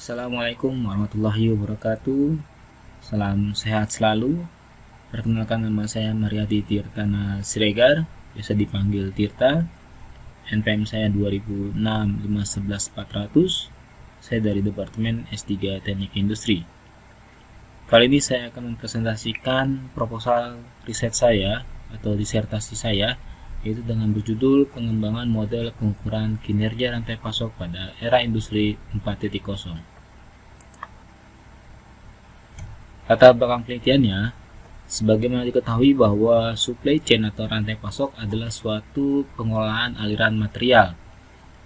Assalamualaikum warahmatullahi wabarakatuh. Salam sehat selalu. Perkenalkan, nama saya Mariadi Tirtana Siregar, biasa dipanggil Tirta. NPM saya 2006511400. Saya dari Departemen S3 Teknik Industri. Kali ini saya akan mempresentasikan proposal riset saya atau disertasi saya, yaitu dengan berjudul pengembangan model pengukuran kinerja rantai pasok pada era industri 4.0. Latar belakang penelitiannya, sebagaimana diketahui bahwa supply chain atau rantai pasok adalah suatu pengolahan aliran material,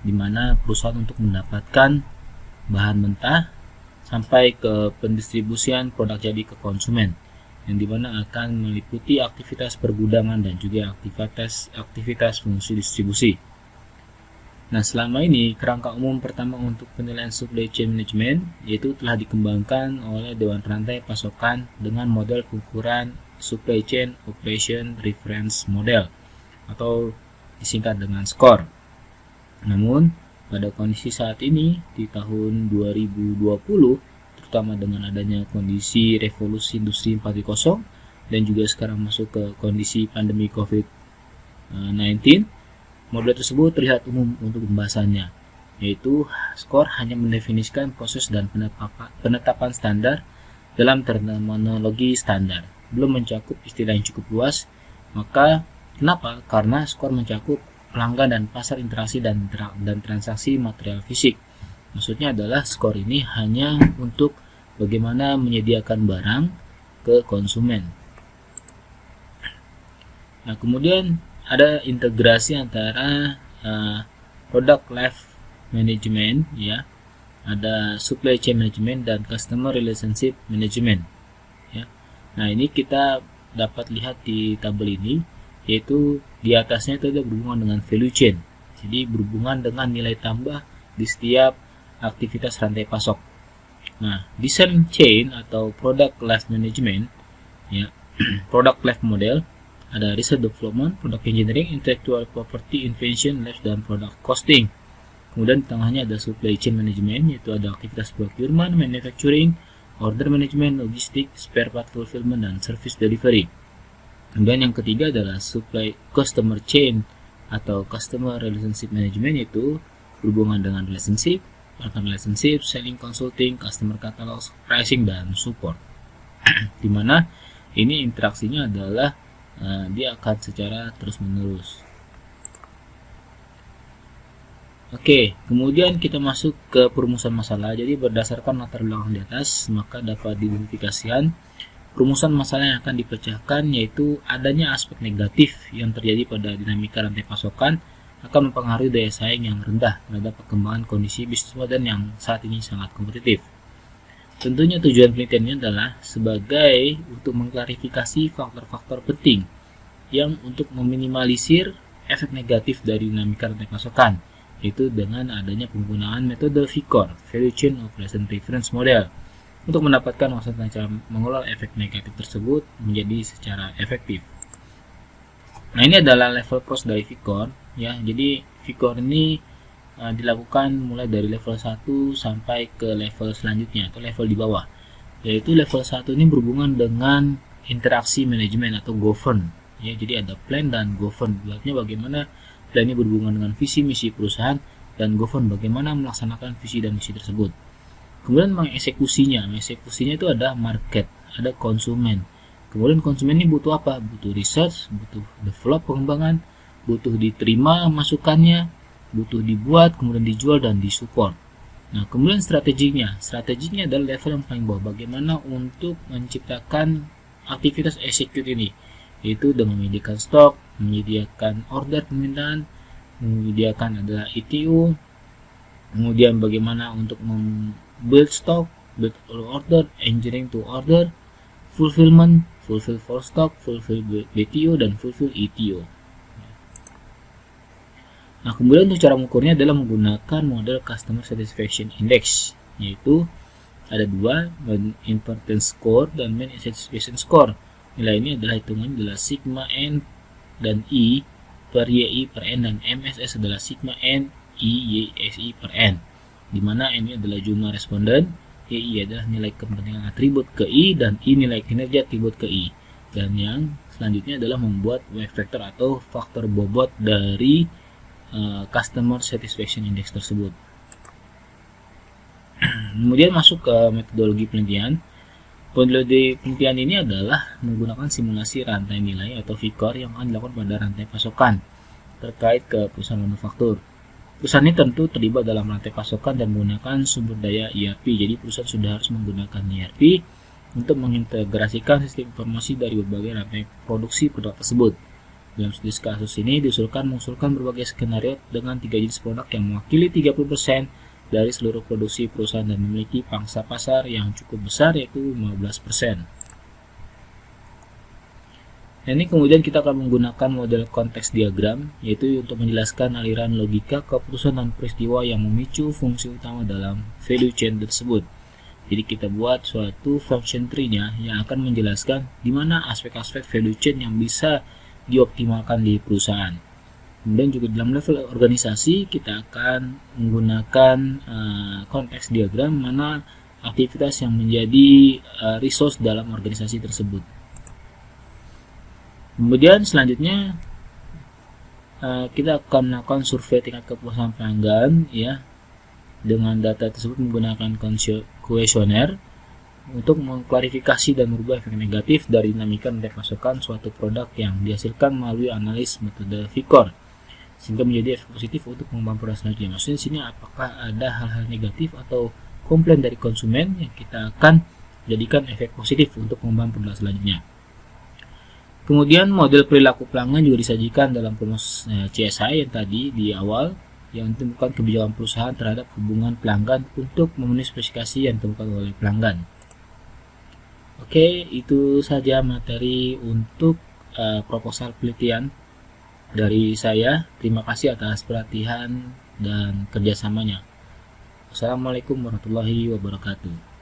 di mana perusahaan untuk mendapatkan bahan mentah sampai ke pendistribusian produk jadi ke konsumen, yang dimana akan meliputi aktivitas pergudangan dan juga aktivitas fungsi distribusi. Nah, selama ini kerangka umum pertama untuk penilaian supply chain management yaitu telah dikembangkan oleh Dewan Rantai Pasokan dengan model pengukuran Supply Chain Operation Reference Model atau disingkat dengan SCORE. Namun, pada kondisi saat ini di tahun 2020, terutama dengan adanya kondisi revolusi industri 4.0 dan juga sekarang masuk ke kondisi pandemi COVID-19, model tersebut terlihat umum untuk pembahasannya, yaitu SCORE hanya mendefinisikan proses dan penetapan standar dalam terminologi standar, belum mencakup istilah yang cukup luas. Maka kenapa? Karena SCORE mencakup pelanggan dan pasar interaksi dan transaksi material fisik. Maksudnya adalah SCORE ini hanya untuk bagaimana menyediakan barang ke konsumen. Nah, kemudian ada integrasi antara product life management, ya, ada supply chain management dan customer relationship management, ya. Nah, ini kita dapat lihat di tabel ini, yaitu di atasnya itu ada berhubungan dengan value chain, jadi berhubungan dengan nilai tambah di setiap aktivitas rantai pasok. Nah, design chain atau product life management, ya, product life model, ada research development, product engineering, intellectual property, invention, labs, dan product costing. Kemudian di tengahnya ada supply chain management, yaitu ada aktivitas procurement, manufacturing, order management, logistik, spare part fulfillment, dan service delivery. Kemudian yang ketiga adalah supply customer chain atau customer relationship management, yaitu berhubungan dengan relationship, partner relationship, selling, consulting, customer catalog, pricing, dan support. Dimana ini interaksinya adalah dia akan secara terus-menerus. Oke, kemudian kita masuk ke perumusan masalah. Jadi berdasarkan latar belakang di atas, maka dapat diidentifikasikan perumusan masalah yang akan dipecahkan, yaitu adanya aspek negatif yang terjadi pada dinamika rantai pasokan akan mempengaruhi daya saing yang rendah terhadap perkembangan kondisi bisnis modern yang saat ini sangat kompetitif. Tentunya tujuan penelitiannya adalah sebagai untuk mengklarifikasi faktor-faktor penting yang untuk meminimalisir efek negatif dari dinamika rantai pasokan, yaitu dengan adanya penggunaan metode VCORE, Value Chain Operation Reference Model, untuk mendapatkan maksudnya cara mengelola efek negatif tersebut menjadi secara efektif. Nah, ini adalah level pros dari VCORE, ya. Jadi VCORE ini dilakukan mulai dari level 1 sampai ke level selanjutnya atau level di bawah, yaitu level 1 ini berhubungan dengan interaksi manajemen atau govern, ya. Jadi ada plan dan govern, artinya bagaimana plan ini berhubungan dengan visi misi perusahaan, dan govern bagaimana melaksanakan visi dan misi tersebut. Kemudian mengeksekusinya itu ada market, ada konsumen. Kemudian konsumen ini butuh apa? Butuh research, butuh develop pengembangan, butuh diterima masukannya, butuh dibuat, kemudian dijual dan disupport. Nah, kemudian strateginya adalah level yang paling bawah, bagaimana untuk menciptakan aktivitas execute ini, yaitu dengan menyediakan stok, menyediakan order permintaan, menyediakan adalah ETO, kemudian bagaimana untuk build stock, build order, engineering to order, fulfillment, fulfill for stock, fulfill BTO, dan fulfill ETO. Nah, kemudian untuk cara mengukurnya adalah menggunakan model Customer Satisfaction Index, yaitu ada dua, Main Importance Score dan Main Satisfaction Score. Nilai ini adalah hitungannya adalah sigma N dan I per YI per N, dan MSS adalah sigma N I YSI per N. di mana N ini adalah jumlah responden, EI adalah nilai kepentingan atribut ke I, dan I nilai kinerja atribut ke I. Dan yang selanjutnya adalah membuat wave vector atau faktor bobot dari Customer Satisfaction Index tersebut. Kemudian masuk ke metodologi penelitian. Metodologi penelitian ini adalah menggunakan simulasi rantai nilai atau VICOR yang akan dilakukan pada rantai pasokan terkait ke perusahaan manufaktur. Perusahaan ini tentu terlibat dalam rantai pasokan dan menggunakan sumber daya ERP. Jadi perusahaan sudah harus menggunakan ERP untuk mengintegrasikan sistem informasi dari berbagai rantai produksi produk tersebut. Dalam studi kasus ini mengusulkan berbagai skenario dengan 3 jenis produk yang mewakili 30% dari seluruh produksi perusahaan dan memiliki pangsa pasar yang cukup besar, yaitu 15%. Ini kemudian kita akan menggunakan model konteks diagram, yaitu untuk menjelaskan aliran logika keputusan dan peristiwa yang memicu fungsi utama dalam value chain tersebut. Jadi kita buat suatu function tree-nya yang akan menjelaskan di mana aspek-aspek value chain yang bisa dioptimalkan di perusahaan. Kemudian juga dalam level organisasi kita akan menggunakan konteks diagram mana aktivitas yang menjadi resource dalam organisasi tersebut. Kemudian selanjutnya kita akan melakukan survei tingkat kepuasan pelanggan ya, dengan data tersebut menggunakan kuesioner untuk mengklarifikasi dan merubah efek negatif dari dinamika rantai pasokan suatu produk yang dihasilkan melalui analis metode VICOR sehingga menjadi efek positif untuk pengembangan produk selanjutnya. Maksudnya di sini apakah ada hal-hal negatif atau komplain dari konsumen yang kita akan jadikan efek positif untuk pengembangan produk selanjutnya. Kemudian model perilaku pelanggan juga disajikan dalam rumus CSI yang tadi di awal, yang ditemukan kebijakan perusahaan terhadap hubungan pelanggan untuk memenuhi spesifikasi yang ditemukan oleh pelanggan. Oke, itu saja materi untuk proposal penelitian dari saya. Terima kasih atas perhatian dan kerjasamanya. Wassalamualaikum warahmatullahi wabarakatuh.